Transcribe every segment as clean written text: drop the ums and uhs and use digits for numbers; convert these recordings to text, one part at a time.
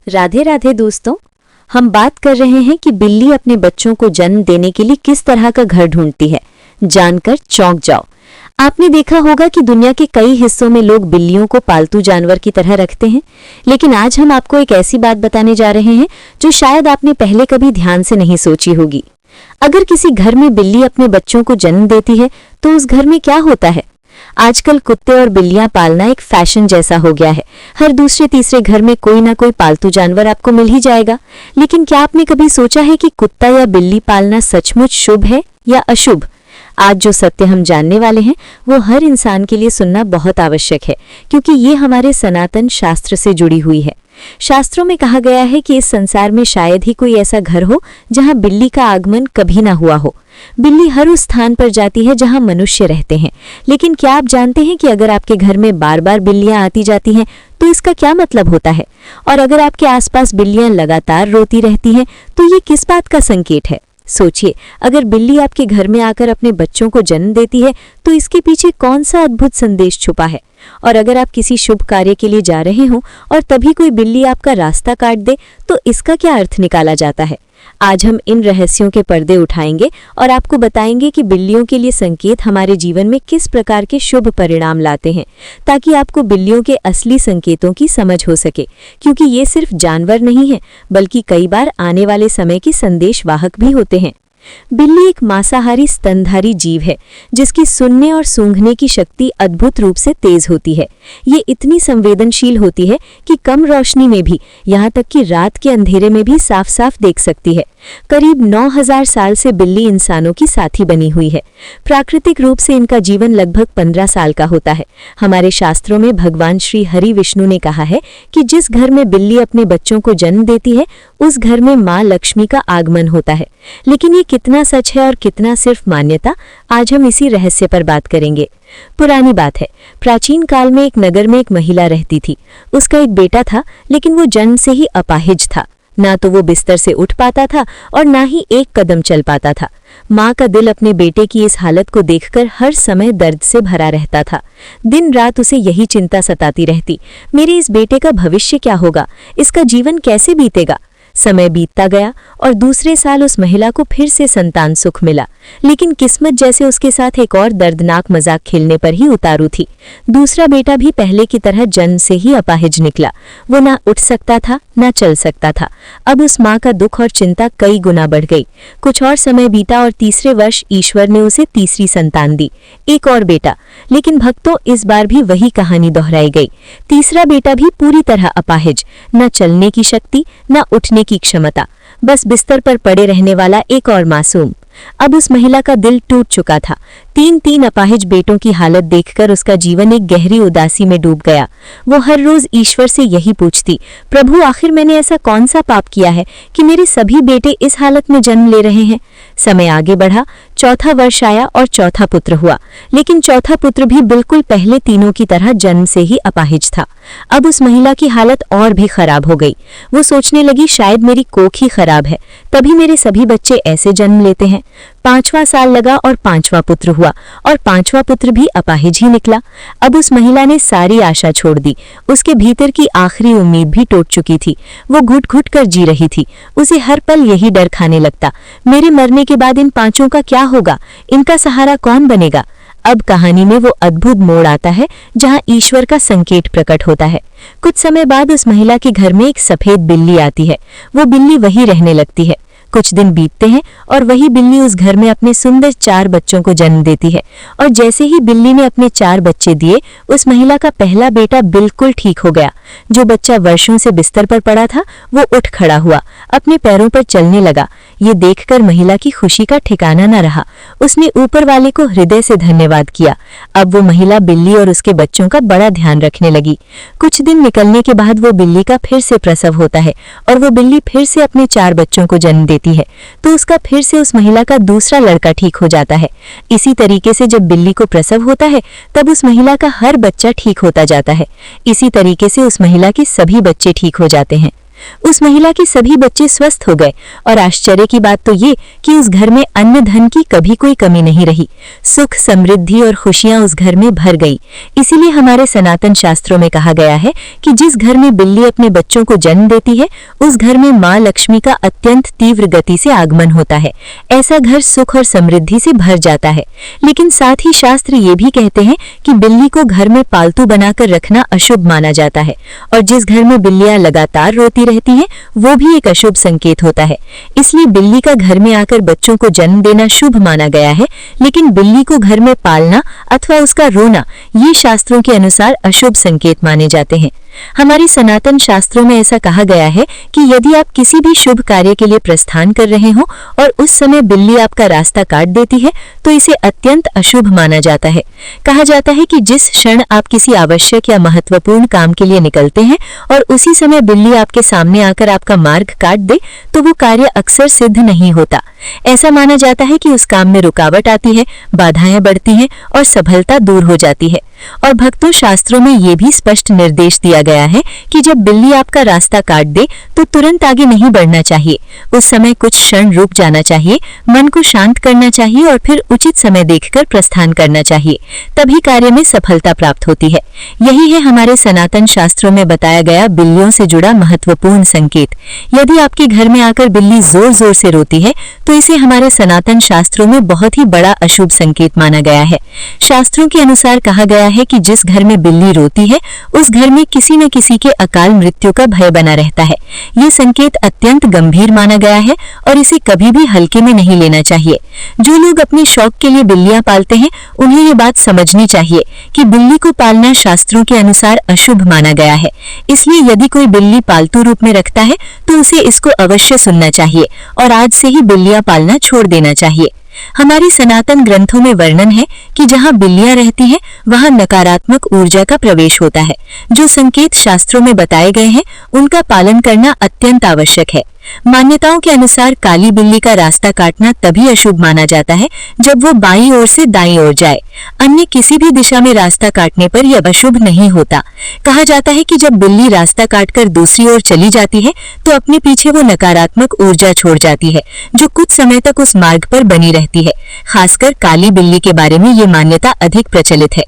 राधे राधे दोस्तों। हम बात कर रहे हैं कि बिल्ली अपने बच्चों को जन्म देने के लिए किस तरह का घर ढूंढती है। जानकर चौंक जाओ। आपने देखा होगा कि दुनिया के कई हिस्सों में लोग बिल्लियों को पालतू जानवर की तरह रखते हैं, लेकिन आज हम आपको एक ऐसी बात बताने जा रहे हैं जो शायद आपने पहले कभी ध्यान से नहीं सोची होगी। अगर किसी घर में बिल्ली अपने बच्चों को जन्म देती है तो उस घर में क्या होता है? आजकल कुत्ते और बिल्लियां पालना एक फैशन जैसा हो गया है। हर दूसरे तीसरे घर में कोई ना कोई पालतू जानवर आपको मिल ही जाएगा। लेकिन क्या आपने कभी सोचा है कि कुत्ता या बिल्ली पालना सचमुच शुभ है या अशुभ? आज जो सत्य हम जानने वाले हैं वो हर इंसान के लिए सुनना बहुत आवश्यक है, क्योंकि ये हमारे सनातन शास्त्र से जुड़ी हुई है। शास्त्रों में कहा गया है कि इस संसार में शायद ही कोई ऐसा घर हो जहां बिल्ली का आगमन कभी ना हुआ हो। बिल्ली हर उस स्थान पर जाती है जहां मनुष्य रहते हैं। लेकिन क्या आप जानते हैं कि अगर आपके घर में बार बार बिल्लियां आती जाती हैं तो इसका क्या मतलब होता है? और अगर आपके आसपास बिल्लियां लगातार रोती रहती हैं तो ये किस बात का संकेत है? सोचिए, अगर बिल्ली आपके घर में आकर अपने बच्चों को जन्म देती है तो इसके पीछे कौन सा अद्भुत संदेश छुपा है? और अगर आप किसी शुभ कार्य के लिए जा रहे हो और तभी कोई बिल्ली आपका रास्ता काट दे तो इसका क्या अर्थ निकाला जाता है? आज हम इन रहस्यों के पर्दे उठाएंगे और आपको बताएंगे कि बिल्लियों के लिए संकेत हमारे जीवन में किस प्रकार के शुभ परिणाम लाते हैं, ताकि आपको बिल्लियों के असली संकेतों की समझ हो सके। क्योंकि ये सिर्फ जानवर नहीं है, बल्कि कई बार आने वाले समय के संदेशवाहक भी होते हैं। बिल्ली एक मांसाहारी स्तनधारी जीव है जिसकी सुनने और सूंघने की शक्ति अद्भुत रूप से तेज होती है। ये इतनी संवेदनशील होती है कि कम रोशनी में भी, यहाँ तक कि रात के अंधेरे में भी साफ साफ देख सकती है। करीब 9000 साल से बिल्ली इंसानों की साथी बनी हुई है। प्राकृतिक रूप से इनका जीवन लगभग 15 साल का होता है। हमारे शास्त्रों में भगवान श्री हरि विष्णु ने कहा है कि जिस घर में बिल्ली अपने बच्चों को जन्म देती है उस घर में माँ लक्ष्मी का आगमन होता है। लेकिन ये कितना सच है और कितना सिर्फ मान्यता, आज हम इसी रहस्य पर बात करेंगे। पुरानी बात है, प्राचीन काल में एक नगर में एक महिला रहती थी। उसका एक बेटा था, लेकिन वो जन्म से ही अपाहिज था। ना तो वो बिस्तर से उठ पाता था और ना ही एक कदम चल पाता था। माँ का दिल अपने बेटे की इस हालत को देखकर हर समय दर्द से भरा रहता था। दिन रात उसे यही चिंता सताती रहती, मेरे इस बेटे का भविष्य क्या होगा, इसका जीवन कैसे बीतेगा। समय बीतता गया और दूसरे साल उस महिला को फिर से संतान सुख मिला, लेकिन किस्मत जैसे उसके साथ एक और दर्दनाक मजाक खेलने पर ही उतारू थी। दूसरा बेटा भी पहले की तरह जन्म से ही अपाहिज निकला। वो ना उठ सकता था ना चल सकता था। अब उस माँ का दुख और चिंता कई गुना बढ़ गई। कुछ और समय बीता और तीसरे वर्ष ईश्वर ने उसे तीसरी संतान दी, एक और बेटा। लेकिन भक्तों, इस बार भी वही कहानी दोहराई गई। तीसरा बेटा भी पूरी तरह अपाहिज, न चलने की शक्ति न उठने की क्षमता, बस बिस्तर पर पड़े रहने वाला एक और मासूम। अब उस महिला का दिल टूट चुका था। 3 अपाहिज बेटों की हालत देखकर उसका जीवन एक गहरी उदासी में डूब गया। वो हर रोज ईश्वर से यही पूछती, प्रभु आखिर मैंने ऐसा कौन सा पाप किया है कि मेरे सभी बेटे इस हालत में जन्म ले रहे हैं। समय आगे बढ़ा, चौथा वर्ष आया और चौथा पुत्र हुआ। लेकिन चौथा पुत्र भी बिल्कुल पहले तीनों की तरह जन्म से ही अपाहिज था। अब उस महिला की हालत और भी खराब हो गई। वो सोचने लगी, शायद मेरी कोख ही खराब है, तभी मेरे सभी बच्चे ऐसे जन्म लेते हैं। 5वां साल लगा और 5वां पुत्र हुआ और 5वां पुत्र भी अपाहिज ही निकला। अब उस महिला ने सारी आशा छोड़ दी। उसके भीतर की आखिरी उम्मीद भी टूट चुकी थी। वो घुट घुट कर जी रही थी। उसे हर पल यही डर खाने लगता, मेरे मरने के बाद इन 5 का क्या होगा, इनका सहारा कौन बनेगा। अब कहानी में वो अद्भुत मोड़ आता है जहां ईश्वर का संकेत प्रकट होता है। कुछ समय बाद उस महिला के घर में एक सफेद बिल्ली आती है। वो बिल्ली वहीं रहने लगती है। कुछ दिन बीतते हैं और वही बिल्ली उस घर में अपने सुंदर 4 बच्चों को जन्म देती है। और जैसे ही बिल्ली ने अपने 4 बच्चे दिए, उस महिला का पहला बेटा बिल्कुल ठीक हो गया। जो बच्चा वर्षों से बिस्तर पर पड़ा था वो उठ खड़ा हुआ, अपने पैरों पर चलने लगा। ये देखकर महिला की खुशी का ठिकाना न रहा। उसने ऊपर वाले को हृदय से धन्यवाद किया। अब वो महिला बिल्ली और उसके बच्चों का बड़ा ध्यान रखने लगी। कुछ दिन निकलने के बाद वो बिल्ली का फिर से प्रसव होता है और वो बिल्ली फिर से अपने 4 बच्चों को जन्म देती है। तो उसका फिर से उस महिला का दूसरा लड़का ठीक हो जाता है। इसी तरीके से जब बिल्ली को प्रसव होता है तब उस महिला का हर बच्चा ठीक होता जाता है। इसी तरीके से उस महिला के सभी बच्चे ठीक हो जाते हैं। उस महिला के सभी बच्चे स्वस्थ हो गए और आश्चर्य की बात तो ये कि उस घर में अन्न धन की कभी कोई कमी नहीं रही। सुख, समृद्धि और खुशियां उस घर में भर गई। इसीलिए हमारे सनातन शास्त्रों में कहा गया है कि जिस घर में बिल्ली अपने बच्चों को जन्म देती है उस घर में माँ लक्ष्मी का अत्यंत तीव्र गति से आगमन होता है। ऐसा घर सुख और समृद्धि से भर जाता है। लेकिन साथ ही शास्त्र ये भी कहते हैं कि बिल्ली को घर में पालतू बनाकर रखना अशुभ माना जाता है और जिस घर में बिल्लियां लगातार रोती रहती हैं वो भी एक अशुभ संकेत होता है। इसलिए बिल्ली का घर में आकर बच्चों को जन्म देना शुभ माना गया है, लेकिन बिल्ली को घर में पालना अथवा उसका रोना ये शास्त्रों के अनुसार अशुभ संकेत माने जाते हैं। हमारी सनातन शास्त्रों में ऐसा कहा गया है कि यदि आप किसी भी शुभ कार्य के लिए प्रस्थान कर रहे हो और उस समय बिल्ली आपका रास्ता काट देती है तो इसे अत्यंत अशुभ माना जाता है। कहा जाता है कि जिस क्षण आप किसी आवश्यक या महत्वपूर्ण काम के लिए निकलते हैं और उसी समय बिल्ली आपके सामने आकर आपका मार्ग काट दे तो वो कार्य अक्सर सिद्ध नहीं होता। ऐसा माना जाता है कि उस काम में रुकावट आती है, बाधाएं बढ़ती हैं और सफलता दूर हो जाती है। और भक्तों, शास्त्रों में ये भी स्पष्ट निर्देश दिया गया है कि जब बिल्ली आपका रास्ता काट दे तो तुरंत आगे नहीं बढ़ना चाहिए। उस समय कुछ क्षण रुक जाना चाहिए, मन को शांत करना चाहिए और फिर उचित समय देखकर प्रस्थान करना चाहिए। तभी कार्य में सफलता प्राप्त होती है। यही है हमारे सनातन शास्त्रों में बताया गया बिल्लियों से जुड़ा महत्वपूर्ण संकेत। यदि आपके घर में आकर बिल्ली जोर जोर से रोती है तो इसे हमारे सनातन शास्त्रों में बहुत ही बड़ा अशुभ संकेत माना गया है। शास्त्रों के अनुसार कहा गया है कि जिस घर में बिल्ली रोती है उस घर में किसी न किसी के अकाल मृत्यु का भय बना रहता है। ये संकेत अत्यंत गंभीर माना गया है और इसे कभी भी हल्के में नहीं लेना चाहिए। जो लोग अपने शौक के लिए बिल्लियां पालते हैं उन्हें ये बात समझनी चाहिए कि बिल्ली को पालना शास्त्रों के अनुसार अशुभ माना गया है। इसलिए यदि कोई बिल्ली पालतू रूप में रखता है तो उसे इसको अवश्य सुनना चाहिए और आज से ही बिल्लियां पालना छोड़ देना चाहिए। हमारी सनातन ग्रंथों में वर्णन है कि जहाँ बिल्लियां रहती हैं वहाँ नकारात्मक ऊर्जा का प्रवेश होता है। जो संकेत शास्त्रों में बताए गए हैं उनका पालन करना अत्यंत आवश्यक है। मान्यताओं के अनुसार काली बिल्ली का रास्ता काटना तभी अशुभ माना जाता है जब वो बाईं ओर से दाईं ओर जाए। अन्य किसी भी दिशा में रास्ता काटने पर यह अशुभ नहीं होता। कहा जाता है कि जब बिल्ली रास्ता काटकर दूसरी ओर चली जाती है तो अपने पीछे वो नकारात्मक ऊर्जा छोड़ जाती है जो कुछ समय तक उस मार्ग पर बनी रहती है। खासकर काली बिल्ली के बारे में ये मान्यता अधिक प्रचलित है।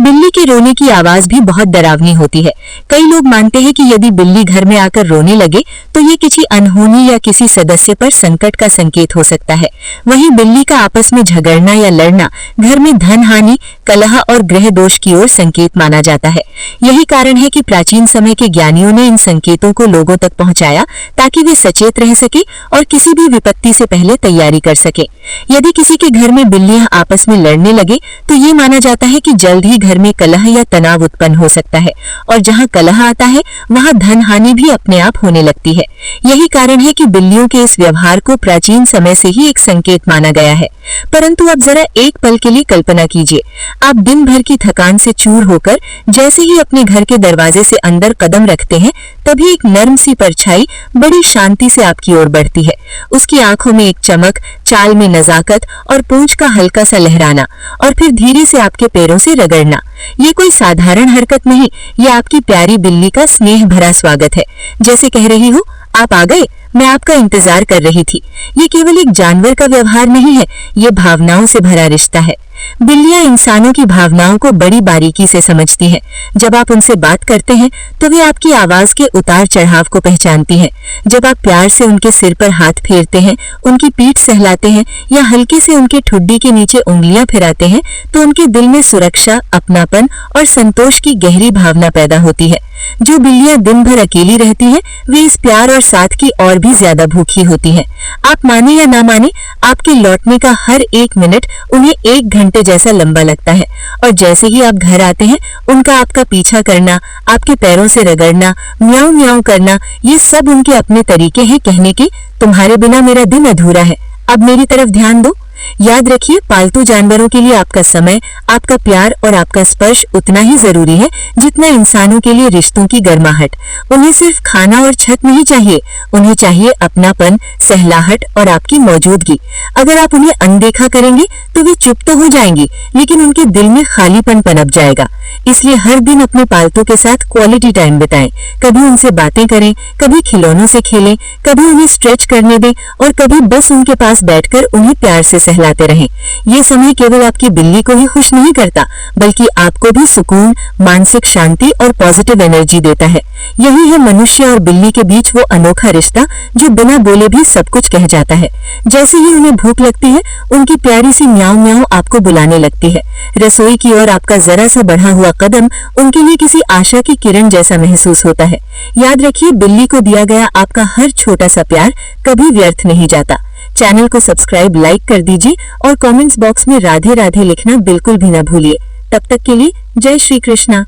बिल्ली के रोने की आवाज भी बहुत डरावनी होती है। कई लोग मानते हैं कि यदि बिल्ली घर में आकर रोने लगे तो ये किसी अनहोनी या किसी सदस्य पर संकट का संकेत हो सकता है। वहीं बिल्ली का आपस में झगड़ना या लड़ना घर में धन हानि, कलह और ग्रह दोष की ओर संकेत माना जाता है। यही कारण है कि प्राचीन समय के ज्ञानियों ने इन संकेतों को लोगों तक पहुंचाया ताकि वे सचेत रह सके और किसी भी विपत्ति से पहले तैयारी कर सके। यदि किसी के घर में बिल्लियां आपस में लड़ने लगे तो ये माना जाता है कि जल्द ही घर में कलह या तनाव उत्पन्न हो सकता है और जहां कलह आता है वहां धन हानि भी अपने आप होने लगती है। यही कारण है कि बिल्लियों के इस व्यवहार को प्राचीन समय से ही एक संकेत माना गया है। परंतु अब जरा एक पल के लिए कल्पना कीजिए, आप दिन भर की थकान से चूर होकर जैसे ही अपने घर के दरवाजे से अंदर कदम रखते हैं तभी एक नर्म सी परछाई बड़ी शांति से आपकी ओर बढ़ती है। उसकी आंखों में एक चमक, चाल में नजाकत और पूंछ का हल्का सा लहराना और फिर धीरे से आपके पैरों से रगड़ना। ये कोई साधारण हरकत नहीं, ये आपकी प्यारी बिल्ली का स्नेह भरा स्वागत है। जैसे कह रही हूँ, आप आ गए, मैं आपका इंतजार कर रही थी। ये केवल एक जानवर का व्यवहार नहीं है, ये भावनाओं से भरा रिश्ता है। बिल्लियां इंसानों की भावनाओं को बड़ी बारीकी से समझती हैं। जब आप उनसे बात करते हैं तो वे आपकी आवाज के उतार चढ़ाव को पहचानती हैं। जब आप प्यार से उनके सिर पर हाथ फेरते हैं, उनकी पीठ सहलाते हैं या हल्के से उनके ठुड्डी के नीचे उंगलियां फिराते हैं तो उनके दिल में सुरक्षा, अपनापन और संतोष की गहरी भावना पैदा होती है। जो बिल्लियां दिन भर अकेली रहती हैं, वे इस प्यार और साथ की और भी ज्यादा भूखी होती हैं। आप माने या ना माने, आपके लौटने का हर एक मिनट उन्हें 1 घंटे जैसा लंबा लगता है और जैसे ही आप घर आते हैं उनका आपका पीछा करना, आपके पैरों से रगड़ना, म्याऊं म्याऊं करना, ये सब उनके अपने तरीके हैं कहने के, तुम्हारे बिना मेरा दिन अधूरा है, अब मेरी तरफ ध्यान दो। याद रखिए, पालतू जानवरों के लिए आपका समय, आपका प्यार और आपका स्पर्श उतना ही जरूरी है जितना इंसानों के लिए रिश्तों की गर्माहट। उन्हें सिर्फ खाना और छत नहीं चाहिए, उन्हें चाहिए अपनापन, सहलाहट और आपकी मौजूदगी। अगर आप उन्हें अनदेखा करेंगे तो वे चुप तो हो जाएंगी, लेकिन उनके दिल में खालीपन पनप जाएगा। इसलिए हर दिन अपने पालतू के साथ क्वालिटी टाइम बिताएं। कभी उनसे बातें करें, कभी खिलौनों से खेलें, कभी उन्हें स्ट्रेच करने दें और कभी बस उनके पास बैठकर उन्हें प्यार से सहलाते रहें। ये समय केवल आपकी बिल्ली को ही खुश नहीं करता, बल्कि आपको भी सुकून, मानसिक शांति और पॉजिटिव एनर्जी देता है। यही है मनुष्य और बिल्ली के बीच वो अनोखा रिश्ता जो बिना बोले भी सब कुछ कह जाता है। जैसे ही उन्हें भूख लगती है, उनकी प्यारी सी म्याऊं म्याऊं आपको बुलाने लगती है। रसोई की ओर आपका जरा सा बढ़ा हुआ कदम उनके लिए किसी आशा की किरण जैसा महसूस होता है। याद रखिए, बिल्ली को दिया गया आपका हर छोटा सा प्यार कभी व्यर्थ नहीं जाता। चैनल को सब्सक्राइब, लाइक कर दीजिए और कमेंट्स बॉक्स में राधे राधे लिखना बिल्कुल भी न भूलिए। तब तक के लिए जय श्री कृष्णा।